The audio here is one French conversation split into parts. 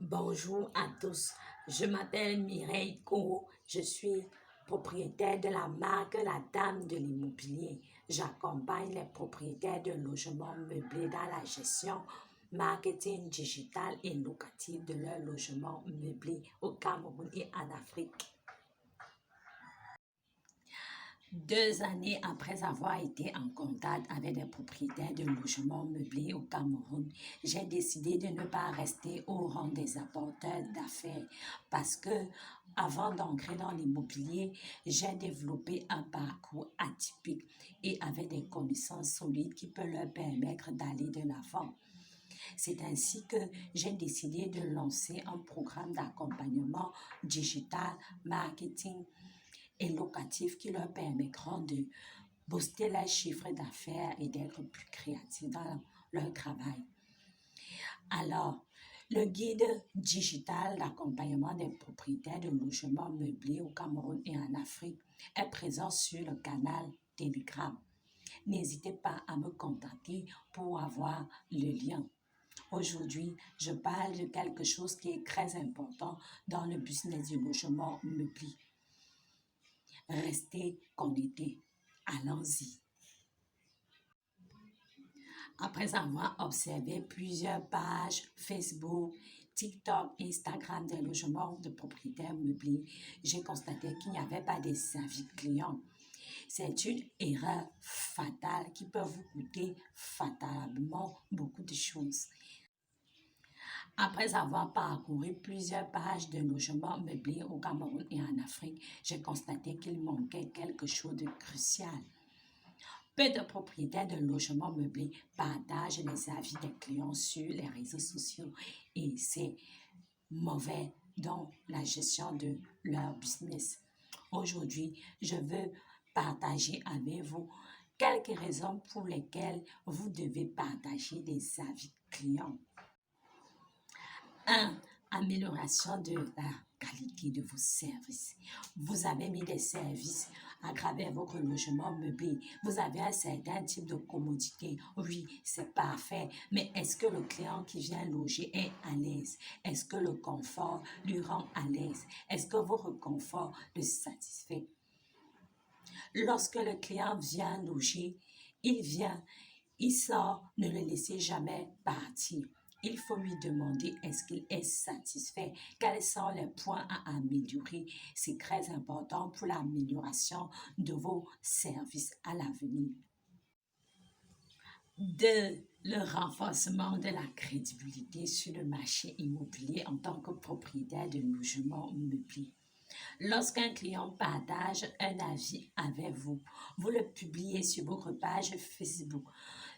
Bonjour à tous, je m'appelle Mireille Kourou, je suis propriétaire de la marque La Dame de l'immobilier. J'accompagne les propriétaires de logements meublés dans la gestion, marketing digital et locatif de leurs logements meublés au Cameroun et en Afrique. 2 années après avoir été en contact avec des propriétaires de logements meublés au Cameroun, j'ai décidé de ne pas rester au rang des apporteurs d'affaires parce que avant d'entrer dans l'immobilier, j'ai développé un parcours atypique et avec des connaissances solides qui peuvent leur permettre d'aller de l'avant. C'est ainsi que j'ai décidé de lancer un programme d'accompagnement digital, marketing et locatifs qui leur permettront de booster leur chiffre d'affaires et d'être plus créatifs dans leur travail. Alors, le guide digital d'accompagnement des propriétaires de logements meublés au Cameroun et en Afrique est présent sur le canal Telegram. N'hésitez pas à me contacter pour avoir le lien. Aujourd'hui, je parle de quelque chose qui est très important dans le business du logement meublé. Restez connectés. Allons-y. Après avoir observé plusieurs pages Facebook, TikTok, Instagram des logements de propriétaires meublés, j'ai constaté qu'il n'y avait pas des avis clients. C'est une erreur fatale qui peut vous coûter fatalement beaucoup de choses. Après avoir parcouru plusieurs pages de logements meublés au Cameroun et en Afrique, j'ai constaté qu'il manquait quelque chose de crucial. Peu de propriétaires de logements meublés partagent les avis des clients sur les réseaux sociaux et c'est mauvais dans la gestion de leur business. Aujourd'hui, je veux partager avec vous quelques raisons pour lesquelles vous devez partager des avis clients. 1. Amélioration de la qualité de vos services. Vous avez mis des services à travers votre logement meublé. Vous avez un certain type de commodité. Oui, c'est parfait. Mais est-ce que le client qui vient loger est à l'aise? Est-ce que le confort lui rend à l'aise? Est-ce que votre confort le satisfait? Lorsque le client vient loger, il vient, il sort, ne le laissez jamais partir. Il faut lui demander est-ce qu'il est satisfait, quels sont les points à améliorer. C'est très important pour l'amélioration de vos services à l'avenir. 2. Le renforcement de la crédibilité sur le marché immobilier en tant que propriétaire de logements meublés. Lorsqu'un client partage un avis avec vous, vous le publiez sur votre page Facebook.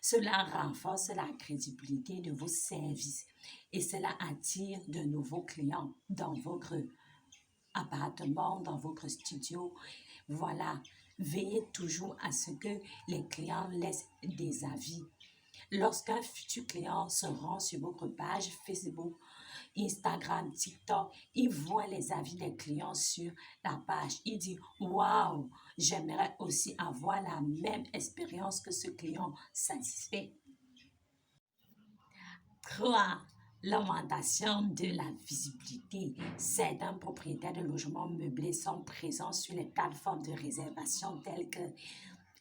Cela renforce la crédibilité de vos services et cela attire de nouveaux clients dans votre appartement, dans votre studio. Voilà, veillez toujours à ce que les clients laissent des avis. Lorsqu'un futur client se rend sur votre page Facebook, Instagram, TikTok, il voit les avis des clients sur la page. Il dit « Waouh, j'aimerais aussi avoir la même expérience que ce client satisfait. » 3. L'augmentation de la visibilité. Certains propriétaires de logements meublés sont présents sur les plateformes de réservation telles que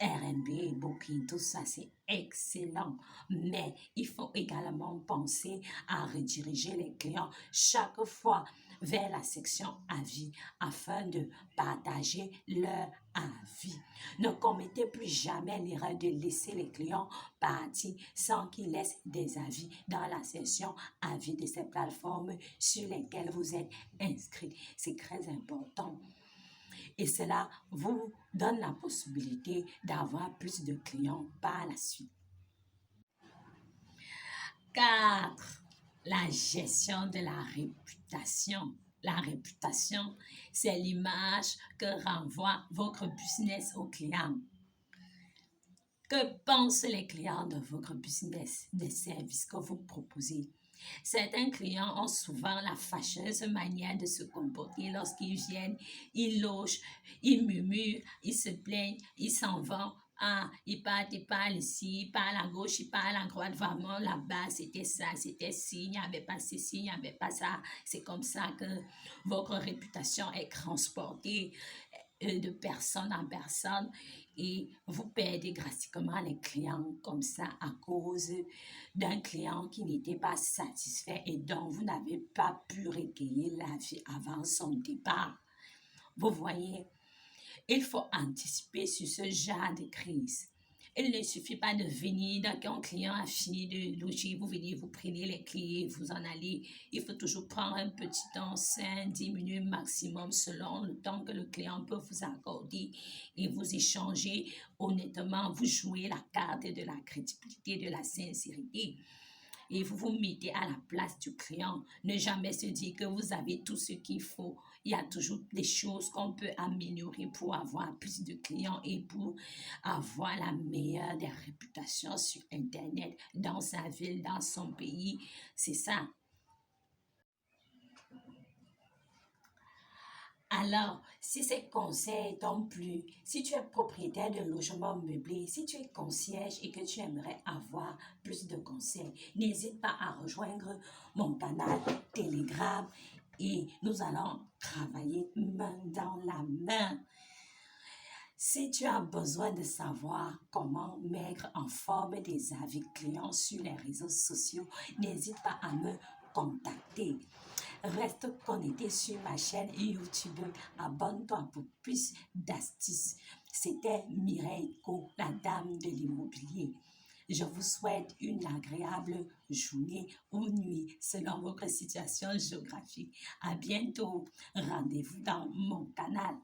Airbnb, Booking, tout ça, c'est excellent. Mais il faut également penser à rediriger les clients chaque fois vers la section avis afin de partager leur avis. Ne commettez plus jamais l'erreur de laisser les clients partir sans qu'ils laissent des avis dans la section avis de ces plateformes sur lesquelles vous êtes inscrit. C'est très important. Et cela vous donne la possibilité d'avoir plus de clients par la suite. 4. La gestion de la réputation. La réputation, c'est l'image que renvoie votre business aux clients. Que pensent les clients de votre business, des services que vous proposez? Certains clients ont souvent la fâcheuse manière de se comporter lorsqu'ils viennent, ils logent, ils murmurent, ils se plaignent, ils s'en vont Ah, il parle ici, il parle à gauche, il parle à droite, vraiment là-bas, c'était ça, c'était ci, il n'y avait pas ceci, il n'y avait pas ça. C'est comme ça que votre réputation est transportée de personne en personne et vous perdez drastiquement les clients comme ça à cause d'un client qui n'était pas satisfait et dont vous n'avez pas pu recueillir l'avis avant son départ. Vous voyez, il faut anticiper sur ce genre de crise. Il ne suffit pas de venir dès qu'un client a fini de loger, vous venez, vous prenez les clés, vous en allez. Il faut toujours prendre un petit temps, 5, 10 minutes maximum selon le temps que le client peut vous accorder et vous échanger honnêtement, vous jouez la carte de la crédibilité, de la sincérité et vous vous mettez à la place du client. Ne jamais se dire que vous avez tout ce qu'il faut. Il y a toujours des choses qu'on peut améliorer pour avoir plus de clients et pour avoir la meilleure des réputations sur Internet, dans sa ville, dans son pays. C'est ça. Alors, si ces conseils t'ont plu, si tu es propriétaire de logement meublé, si tu es concierge et que tu aimerais avoir plus de conseils, n'hésite pas à rejoindre mon canal Telegram et nous allons travailler main dans la main. Si tu as besoin de savoir comment mettre en forme des avis clients sur les réseaux sociaux, n'hésite pas à me contacter. Reste connecté sur ma chaîne YouTube. Abonne-toi pour plus d'astuces. C'était Mireille Co, la dame de l'immobilier. Je vous souhaite une agréable journée ou nuit selon votre situation géographique. À bientôt. Rendez-vous dans mon canal.